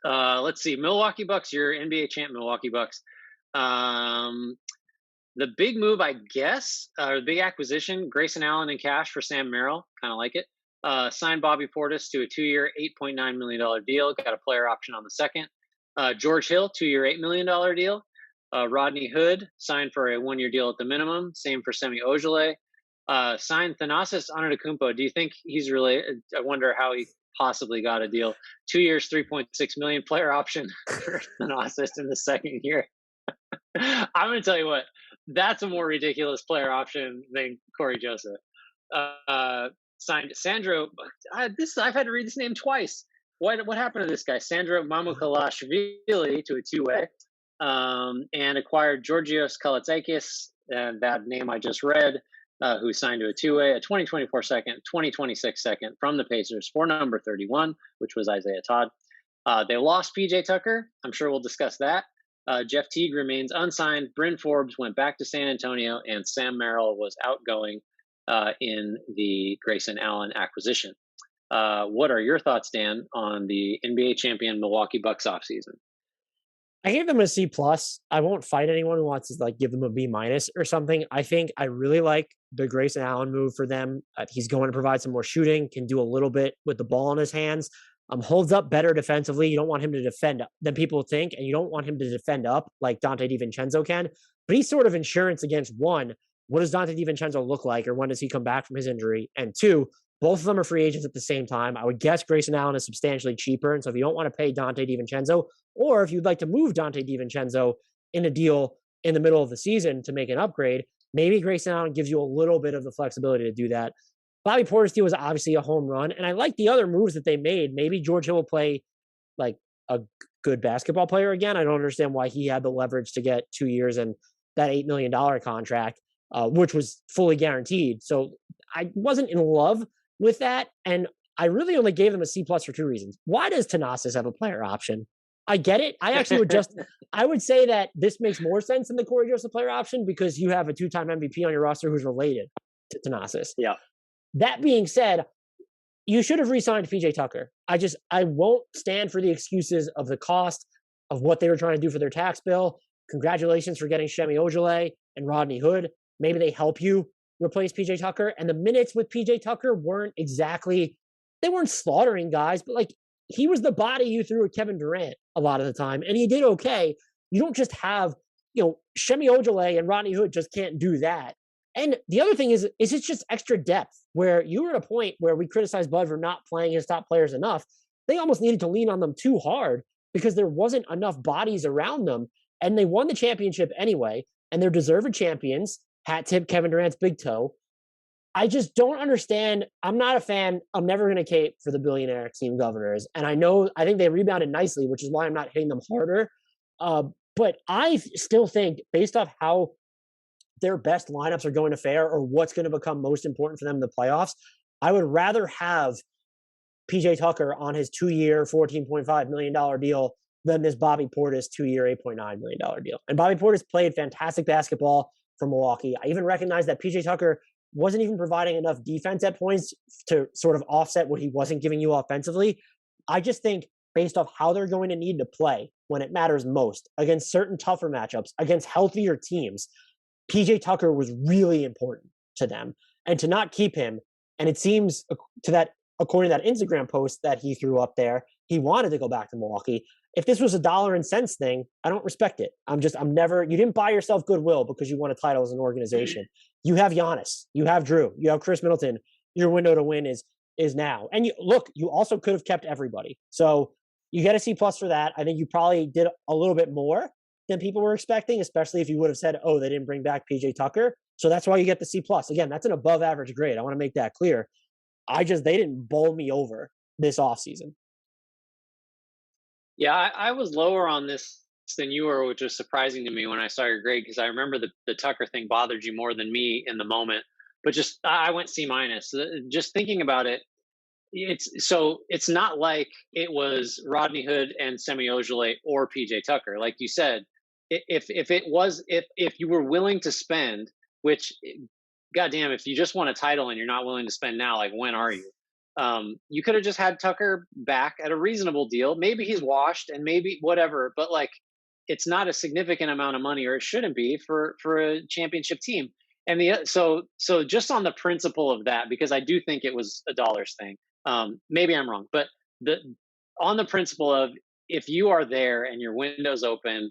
Let's see. Milwaukee Bucks, your NBA champ Milwaukee Bucks. Um, the big move, I guess, or the big acquisition, Grayson Allen in cash for Sam Merrill. Kind of like it. Signed Bobby Portis to a 2-year, $8.9 million deal. Got a player option on the second. George Hill, 2-year, $8 million deal. Rodney Hood signed for a 1-year deal at the minimum. Same for Semi Ojeleye. Signed Thanasis Antetokounmpo. Do you think he's related? I wonder how he possibly got a deal. 2 years, 3.6 million player option for Thanasis in the second year. I'm going to tell you what, that's a more ridiculous player option than Corey Joseph. Signed Sandro. I've had to read this name twice. What happened to this guy? Sandro Mamukelashvili to a 2-way, and acquired Georgios Kalaitzakis, and that name I just read, who signed to a 2-way, a 2024 second, 2026 second from the Pacers for number 31, which was Isaiah Todd. They lost PJ Tucker. I'm sure we'll discuss that. Jeff Teague remains unsigned. Bryn Forbes went back to San Antonio, and Sam Merrill was outgoing in the Grayson Allen acquisition. What are your thoughts, Dan, on the NBA champion Milwaukee Bucks offseason? I gave them a C plus. I won't fight anyone who wants to like give them a B minus or something. I think I really like the Grayson Allen move for them. He's going to provide some more shooting, can do a little bit with the ball in his hands. Holds up better defensively. You don't want him to defend than people think, and you don't want him to defend up like Dante DiVincenzo can. But he's sort of insurance against one, what does Dante DiVincenzo look like, or when does he come back from his injury? And two, both of them are free agents at the same time. I would guess Grayson Allen is substantially cheaper, and so if you don't want to pay Dante DiVincenzo, or if you'd like to move Dante DiVincenzo in a deal in the middle of the season to make an upgrade, maybe Grayson Allen gives you a little bit of the flexibility to do that. Bobby Portis deal was obviously a home run, and I like the other moves that they made. Maybe George Hill will play like a good basketball player again. I don't understand why he had the leverage to get 2 years and that $8 million contract, which was fully guaranteed. So I wasn't in love with that, and I really only gave them a C plus for two reasons. Why does Thanasis have a player option? I get it. I actually would I would say that this makes more sense than the Corey Joseph player option because you have a 2-time MVP on your roster who's related to Thanasis. Yeah. That being said, you should have re-signed PJ Tucker. I won't stand for the excuses of the cost of what they were trying to do for their tax bill. Congratulations for getting Semi Ojeleye and Rodney Hood. Maybe they help you replace PJ Tucker. And the minutes with PJ Tucker they weren't slaughtering guys, but like he was the body you threw at Kevin Durant a lot of the time, and he did okay. You don't just have, Semi Ojeleye and Rodney Hood just can't do that. And the other thing is it's just extra depth where you were at a point where we criticized Bud for not playing his top players enough. They almost needed to lean on them too hard because there wasn't enough bodies around them. And they won the championship anyway, and they're deserved champions. Hat tip Kevin Durant's big toe. I just don't understand. I'm not a fan. I'm never going to cape for the billionaire team governors. And I think they rebounded nicely, which is why I'm not hitting them harder. But I still think based off how their best lineups are going to fare or what's going to become most important for them in the playoffs, I would rather have PJ Tucker on his 2-year, $14.5 million deal than this Bobby Portis 2-year, $8.9 million deal. And Bobby Portis played fantastic basketball for Milwaukee. I even recognize that PJ Tucker wasn't even providing enough defense at points to sort of offset what he wasn't giving you offensively. I just think based off how they're going to need to play when it matters most against certain tougher matchups, against healthier teams, PJ Tucker was really important to them, and to not keep him. And it seems according to that Instagram post that he threw up there, he wanted to go back to Milwaukee. If this was a dollar and cents thing, I don't respect it. You didn't buy yourself goodwill because you won a title as an organization. You have Giannis, you have Drew, you have Chris Middleton. Your window to win is now. And you also could have kept everybody. So you get a C plus for that. I think you probably did a little bit more than people were expecting, especially if you would have said, oh, they didn't bring back PJ Tucker. So that's why you get the C plus. Again, that's an above average grade. I want to make that clear. They didn't bowl me over this offseason. Yeah, I was lower on this than you were, which was surprising to me when I saw your grade because I remember the Tucker thing bothered you more than me in the moment. But I went C minus. Just thinking about it, it's not like it was Rodney Hood and Semi Ojeleye or PJ Tucker, like you said. If you were willing to spend, which, goddamn, if you just won a title and you're not willing to spend now, like when are you? You could have just had Tucker back at a reasonable deal. Maybe he's washed and maybe whatever, but like it's not a significant amount of money, or it shouldn't be for a championship team. And so just on the principle of that, because I do think it was a dollars thing. Maybe I'm wrong, but the on the principle of if you are there and your window's open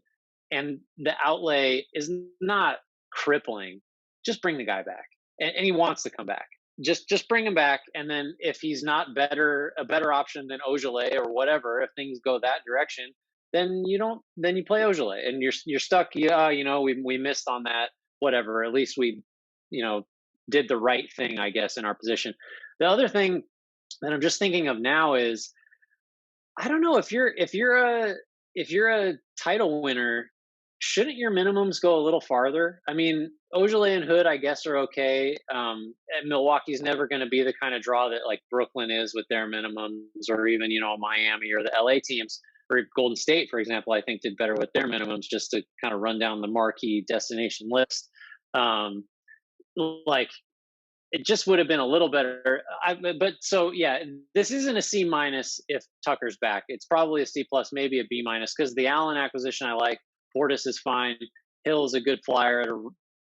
and the outlay is not crippling, just bring the guy back, and he wants to come back. Just bring him back, and then if he's not a better option than Ojeleye or whatever, if things go that direction, then you don't. Then you play Ojeleye, and you're stuck. Yeah, we missed on that. Whatever. At least we, you know, did the right thing, I guess, in our position. The other thing that I'm just thinking of now is I don't know if you're a title winner, shouldn't your minimums go a little farther? I mean, Ojeleye and Hood, I guess, are okay. And Milwaukee's never going to be the kind of draw that like Brooklyn is with their minimums, or even Miami or the LA teams, or Golden State, for example. I think did better with their minimums, just to kind of run down the marquee destination list. Um, like it just would have been a little better. But so yeah, this isn't a C minus if Tucker's back. It's probably a C plus, maybe a B minus, because the Allen acquisition I like. Portis is fine. Hill is a good flyer.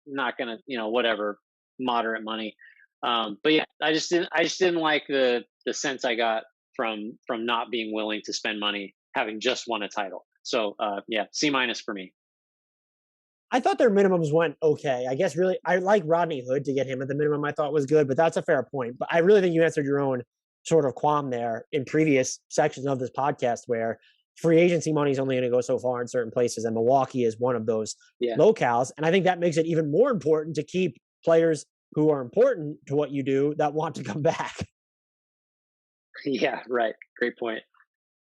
Not gonna, whatever, moderate money. But yeah, I just didn't like the sense I got from not being willing to spend money, having just won a title. So yeah, C minus for me. I thought their minimums went okay. I guess really, I like Rodney Hood to get him at the minimum. I thought was good, but that's a fair point. But I really think you answered your own sort of qualm there in previous sections of this podcast, where free agency money is only going to go so far in certain places, and Milwaukee is one of those locales. And I think that makes it even more important to keep players who are important to what you do that want to come back. Yeah, right. Great point.